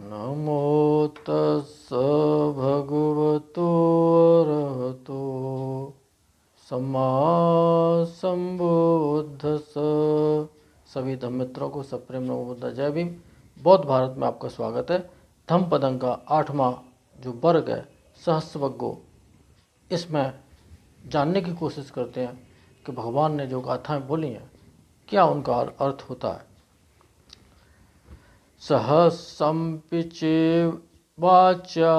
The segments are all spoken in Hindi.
नमो तस्स भगवतो अरहतो सम्मा संबुद्धस्स। सभी धम्म मित्रों को सप्रेम नमो बुद्धा जय भीम। बौद्ध भारत में आपका स्वागत है। धम्म पदं का 8वां जो वर्ग है सहस्त्रवग्गो, इसमें जानने की कोशिश करते हैं कि भगवान ने जो गाथाएं बोली हैं क्या उनका अर्थ होता है। सहस्रम्पिचे वाचा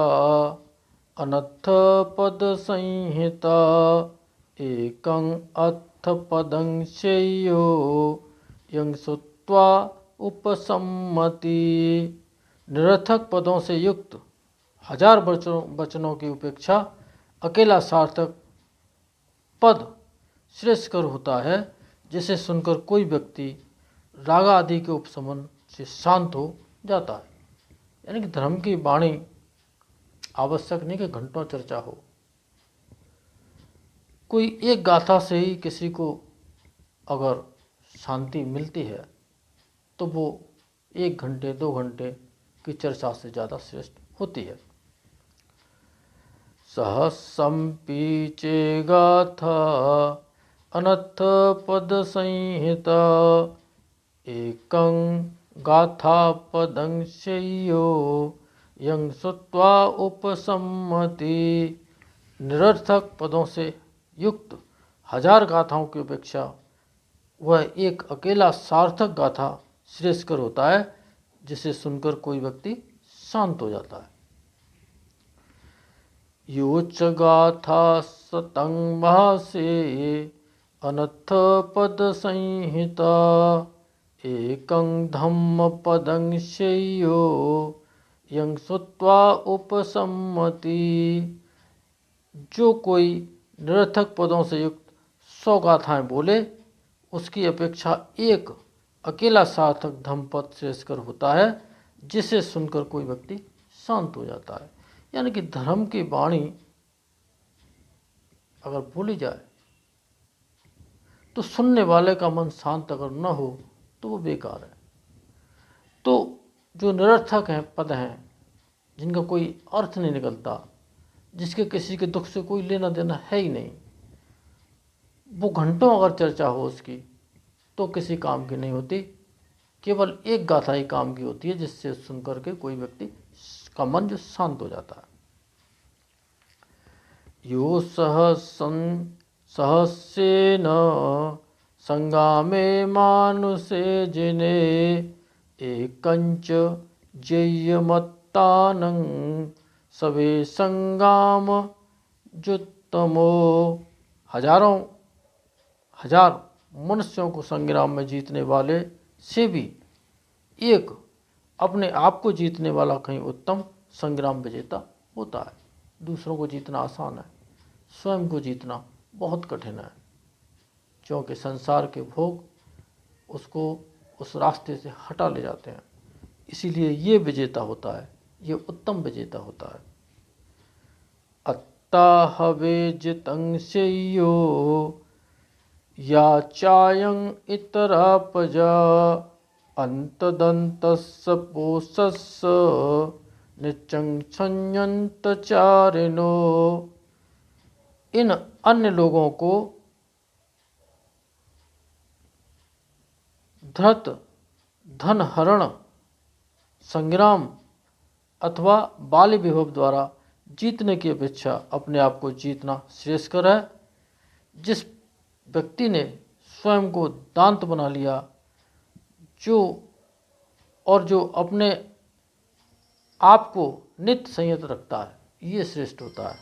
अनथ पद संहिता एकं अथ पदं शेयो यं श्रुत्वा उपसम्मति। निरर्थक पदों से युक्त 1000 वचनों की उपेक्षा अकेला सार्थक पद श्रेष्ठकर होता है, जिसे सुनकर कोई व्यक्ति राग आदि के उपशमन से शांत हो जाता है। यानी कि धर्म की वाणी आवश्यक नहीं कि घंटों चर्चा हो। कोई एक गाथा से ही किसी को अगर शांति मिलती है तो वो 1 घंटे 2 घंटे की चर्चा से ज़्यादा श्रेष्ठ होती है। सहस्रम्पीचे गाथा अनथ पद संहिता एकं गाथा पदं शेयो यं श्रुत्वा उपसम्मति। निरर्थक पदों से युक्त 1000 गाथाओं की अपेक्षा वह एक अकेला सार्थक गाथा श्रेष्ठकर होता है, जिसे सुनकर कोई व्यक्ति शांत हो जाता है। योच गाथा सतं भासे अनथ पद संहिता एकं धम्म पदं शेयो यं श्रुत्वा उपसम्मति। जो कोई निरर्थक पदों से युक्त 100 गाथाएं बोले, उसकी अपेक्षा एक अकेला सार्थक धम्म पद श्रेष्ठकर होता है, जिसे सुनकर कोई व्यक्ति शांत हो जाता है। यानी कि धर्म की वाणी अगर बोली जाए तो सुनने वाले का मन शांत अगर न हो तो वो बेकार है। तो जो निरर्थक हैं पद हैं, जिनका कोई अर्थ नहीं निकलता, जिसके किसी के दुख से कोई लेना देना है ही नहीं, वो घंटों अगर चर्चा हो उसकी तो किसी काम की नहीं होती। केवल एक गाथा ही काम की होती है, जिससे सुनकर के कोई व्यक्ति का मन जो शांत हो जाता है। यो सहस्येन संगामे मानुषे जिने एकंच जयमत्तानं सवे संगाम जुत्तमो। हजार मनुष्यों को संग्राम में जीतने वाले से भी एक अपने आप को जीतने वाला कहीं उत्तम संग्राम विजेता होता है। दूसरों को जीतना आसान है, स्वयं को जीतना बहुत कठिन है, क्योंकि संसार के भोग उसको उस रास्ते से हटा ले जाते हैं। इसीलिए ये विजेता होता है, ये उत्तम विजेता होता है। अत्ताहवे जितं शेयो या चायं इतरापजा अंतदन्तस्य पोषस्य निचं क्षण्यन्त चारिणो। इन अन्य लोगों को धृत धन हरण संग्राम अथवा बाली विभव द्वारा जीतने की अपेक्षा अपने आप को जीतना श्रेष्ठकर है। जिस व्यक्ति ने स्वयं को दांत बना लिया, जो अपने आप को नित्य संयत रखता है, ये श्रेष्ठ होता है।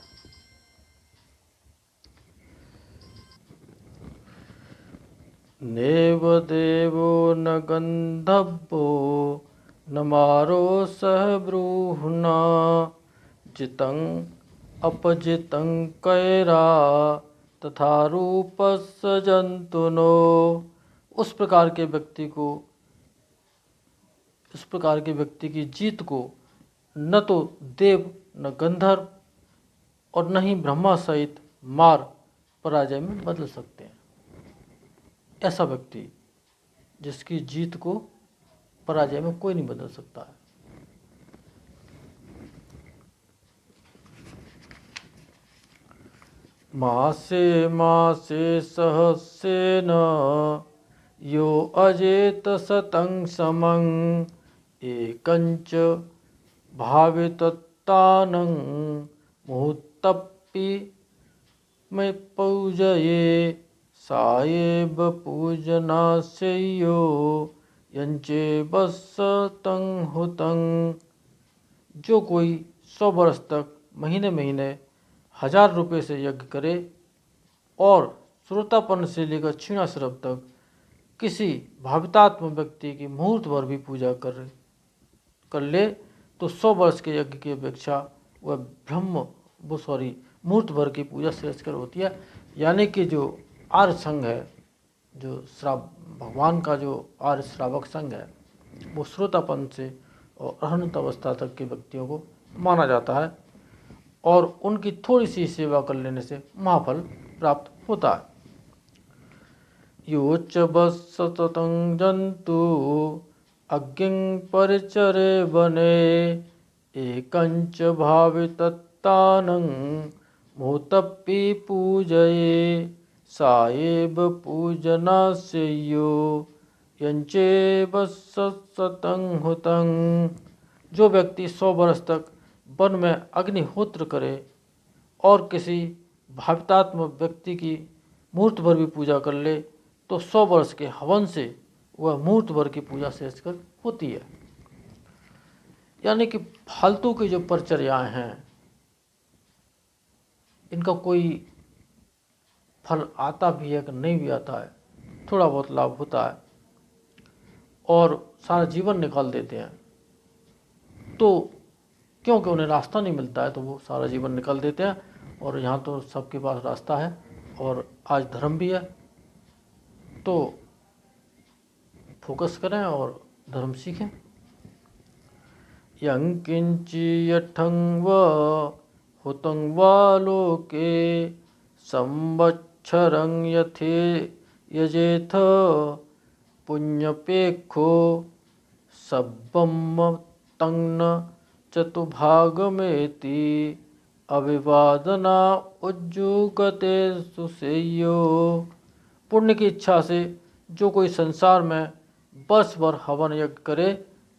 नेव देवो न गंधर्वो न मारो सह ब्रूहुना जितं अपजितं कैरा तथा रूपस्य जंतुनो। उस प्रकार के व्यक्ति की जीत को न तो देव न गंधर्व और न ही ब्रह्मा सहित मार पराजय में बदल सकते हैं। ऐसा व्यक्ति जिसकी जीत को पराजय में कोई नहीं बदल सकता है। मासे मासे सहस्रेण यो अजेत शतं समं एकंच भावितत्तानं मुहूर्तप्पि मैं पूजये साएब पूजनास्यो यंचे बसतं हुतं। जो कोई 100 वर्ष तक महीने महीने 1000 रुपये से यज्ञ करे और श्रोतापन्न से लेकर क्षीणाश्रव तक किसी भावितात्म व्यक्ति की मुहूर्त भर भी पूजा कर ले तो 100 वर्ष के यज्ञ की अपेक्षा वह मुहूर्त भर की पूजा श्रेष्ठकर होती है। यानी कि जो आर्य संघ है, जो भगवान का जो आर्य श्रावक संघ है, वो श्रोतापन से और अहंत अवस्था तक के व्यक्तियों को माना जाता है और उनकी थोड़ी सी सेवा कर लेने से महाफल प्राप्त होता है। योच बसतं जंतु अग्निं परिचरे वने एकंच भावितत्तानं मुहूर्तप्पि पूजये साएब पूजनास्यो यंचे बसतं हुतं। जो व्यक्ति 100 वर्ष तक वन में अग्निहोत्र करे और किसी भावितात्म व्यक्ति की मुहूर्त भर भी पूजा कर ले तो 100 वर्ष के हवन से वह मुहूर्त भर की पूजा श्रेष्ठकर होती है। यानी कि फालतू की जो परिचर्याएं हैं, इनका कोई फल आता भी है कि नहीं भी आता है, थोड़ा बहुत लाभ होता है और सारा जीवन निकाल देते हैं। तो क्योंकि उन्हें रास्ता नहीं मिलता है तो वो सारा जीवन निकाल देते हैं। और यहाँ तो सबके पास रास्ता है और आज धर्म भी है, तो फोकस करें और धर्म सीखें। यं किंचि यठं व हुतं वा लोके संवत्सरं यथे यजेथ पुण्यपेक्षो सब्बम तन्न चतुभागमेति अभिवादना उज्जुगते सुसेयो। पुण्य की इच्छा से जो कोई संसार में वर्ष भर हवन यज्ञ करे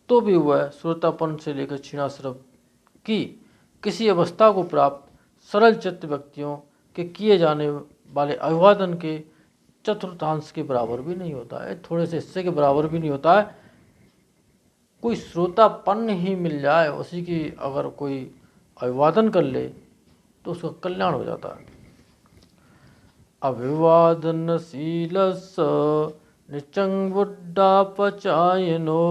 तो भी वह श्रोतापन से लेकर क्षीणाश्रव की किसी अवस्था को प्राप्त सरल चित्त व्यक्तियों के किए जाने वाले अभिवादन के चतुर्थांश के बराबर भी नहीं होता है, थोड़े से हिस्से के बराबर भी नहीं होता है। कोई श्रोतापन्न ही मिल जाए, उसी की अगर कोई अभिवादन कर ले तो उसका कल्याण हो जाता है। अभिवादनशीलस्य निचं बुद्धापचायनो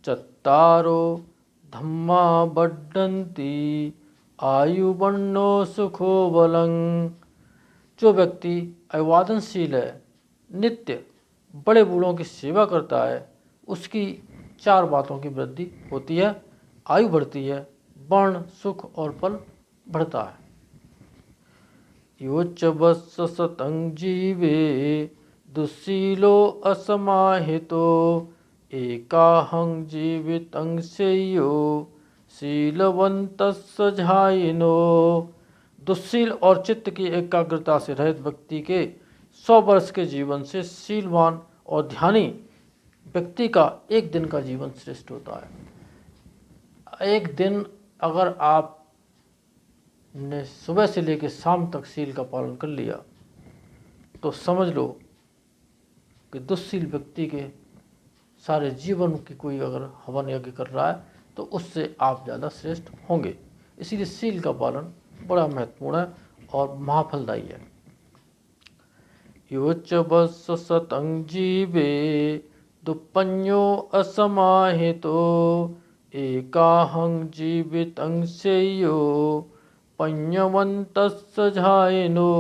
चत्तारो धम्मा वर्धन्ति आयुर्वर्णो सुखो बलं। जो व्यक्ति अभिवादनशील है, नित्य बड़े बूढ़ों की सेवा करता है, उसकी 4 बातों की वृद्धि होती है, आयु बढ़ती है, वर्ण सुख और फल बढ़ता है। योच शतं जीवे दुःशीलो असमाहितो एकाहं जीवितं श्रेयो शीलवन्तस्य झायिनो। दुःशील और चित्त की एकाग्रता से रहित व्यक्ति के 100 वर्ष के जीवन से शीलवान और ध्यानी व्यक्ति का 1 दिन का जीवन श्रेष्ठ होता है। 1 दिन अगर आपने सुबह से लेकर शाम तक शील का पालन कर लिया तो समझ लो कि दुःशील व्यक्ति के सारे जीवन की कोई अगर हवन यज्ञ कर रहा है तो उससे आप ज़्यादा श्रेष्ठ होंगे। इसीलिए शील का पालन बड़ा महत्वपूर्ण है और महाफलदायी है। योच बस शतं जीवे दुप्पन्यो असमाहितो एकाहं जीवितं श्रेयो पञ्यवन्तस्य झायिनो।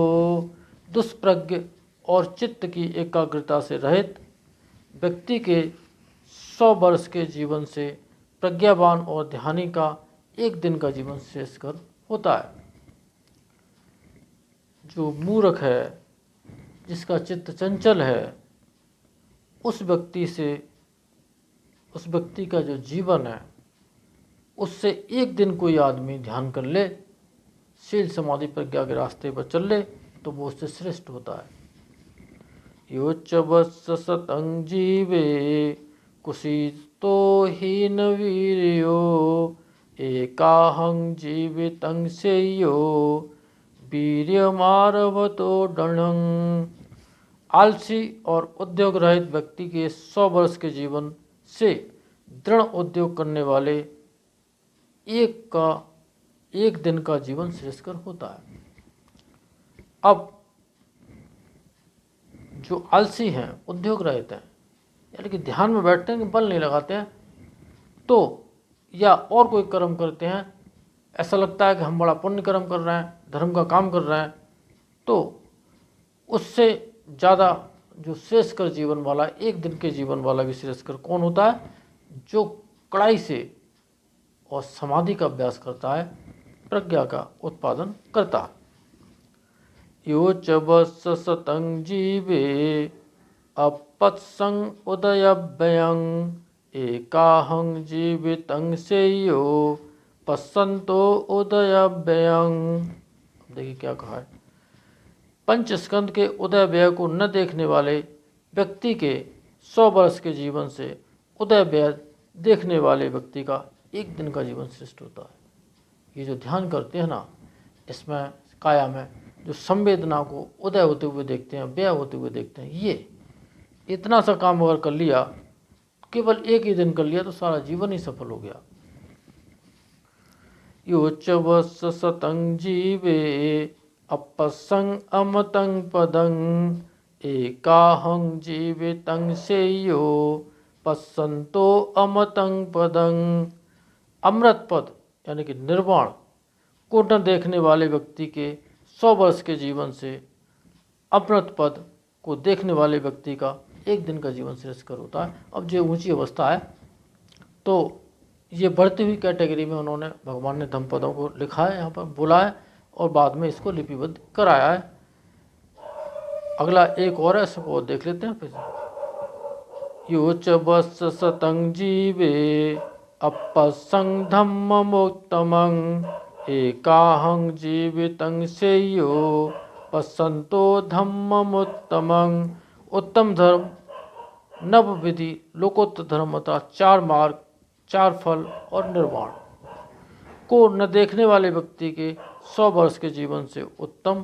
दुष्प्रज्ञ और चित्त की एकाग्रता से रहित व्यक्ति के 100 वर्ष के जीवन से प्रज्ञावान और ध्यानी का 1 दिन का जीवन श्रेष्ठकर होता है। जो मूर्ख है, जिसका चित्त चंचल है, उस व्यक्ति का जो जीवन है उससे 1 दिन कोई आदमी ध्यान कर ले, शील समाधि प्रज्ञा के रास्ते पर चल ले तो वो उससे श्रेष्ठ होता है। यो च वत्स शतं जीवे कुशीतो हीन वीर्यो एकाहं जीवितं श्रेयो वीर्यमारभतो दृढ़ं। आलसी और उद्योग रहित व्यक्ति के 100 वर्ष के जीवन से दृढ़ उद्योग करने वाले एक दिन का जीवन श्रेष्ठकर होता है। अब जो आलसी हैं, उद्योग रहित हैं, यानी कि ध्यान में बैठते हैं, बल नहीं लगाते हैं, तो या और कोई कर्म करते हैं, ऐसा लगता है कि हम बड़ा पुण्य कर्म कर रहे हैं, धर्म का काम कर रहे हैं, तो उससे ज़्यादा जो श्रेष्ठकर जीवन वाला, एक दिन के जीवन वाला भी श्रेष्ठकर कौन होता है? जो कड़ाई से और समाधि का अभ्यास करता है, प्रज्ञा का उत्पादन करता है। यो च वत्स शतं जीवे अपत्सं उदयव्ययं एकाहं जीवितं श्रेयो पश्यन्तो उदयव्ययं। देखिए क्या कहा है, पंचस्कंद के उदय व्यय को न देखने वाले व्यक्ति के 100 वर्ष के जीवन से उदय व्यय देखने वाले व्यक्ति का एक दिन का जीवन श्रेष्ठ होता है। ये जो ध्यान करते हैं ना, इसमें काया में जो संवेदना को उदय होते हुए देखते हैं, व्यय होते हुए देखते हैं, ये इतना सा काम अगर कर लिया, केवल एक ही दिन कर लिया, तो सारा जीवन ही सफल हो गया। यो च वत्स शतं जीवे अपसं अमतं पदं एकाहं जीवितं श्रेयो पश्यन्तो अमतं पदं। अमृत पद यानी कि निर्वाण को न देखने वाले व्यक्ति के 100 वर्ष के जीवन से अमृत पद को देखने वाले व्यक्ति का एक दिन का जीवन श्रेष्ठकर होता है। अब जो ऊंची अवस्था है, तो ये बढ़ती हुई कैटेगरी में उन्होंने, भगवान ने धम्म पदों को लिखा है, यहाँ पर बोला है और बाद में इसको लिपिबद्ध कराया है। अगला एक और है, इसको देख लेते हैं फिर। यो च वत्स शतं जीवे अपसं धम्ममुत्तमं एकाहं जीवितं श्रेयो पश्यन्तो धम्ममुत्तमं। उत्तम धर्म, नव विधि, लोकोत्तर धर्म अर्थात 4 मार्ग, 4 फल और निर्वाण को न देखने वाले व्यक्ति के 100 वर्ष के जीवन से उत्तम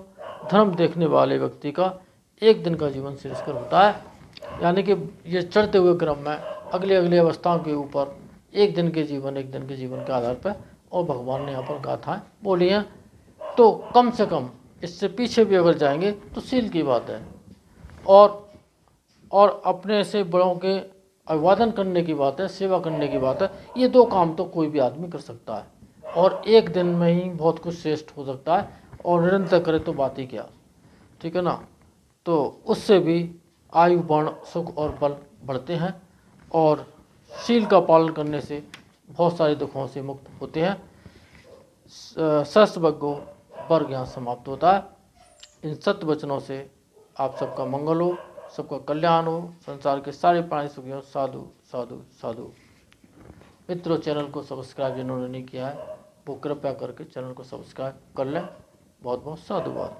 धर्म देखने वाले व्यक्ति का एक दिन का जीवन श्रेष्ठकर होता है। यानी कि ये चढ़ते हुए क्रम में अगले अगले अवस्थाओं के ऊपर एक दिन के जीवन के आधार पर और भगवान ने यहाँ पर गाथाएं बोली हैं। तो कम से कम इससे पीछे भी अगर जाएंगे तो शील की बात है, और अपने से बड़ों के अभिवादन करने की बात है, सेवा करने की बात है। ये 2 काम तो कोई भी आदमी कर सकता है और एक दिन में ही बहुत कुछ श्रेष्ठ हो सकता है, और निरंतर करे तो बात ही क्या, ठीक है ना। तो उससे भी आयु, वर्ण, सुख और बल बढ़ते हैं, और शील का पालन करने से बहुत सारे दुखों से मुक्त होते हैं। सहस्त्रबद्धो वर्ग यहाँ समाप्त होता है। इन सत्य वचनों से आप सबका मंगल हो, सबका कल्याण हो, संसार के सारे प्राणी सुखी हो। साधु साधु साधु। मित्रों, चैनल को सब्सक्राइब जिन्होंने नहीं किया है वो कृपया करके चैनल को सब्सक्राइब कर लें। बहुत बहुत साधुवाद।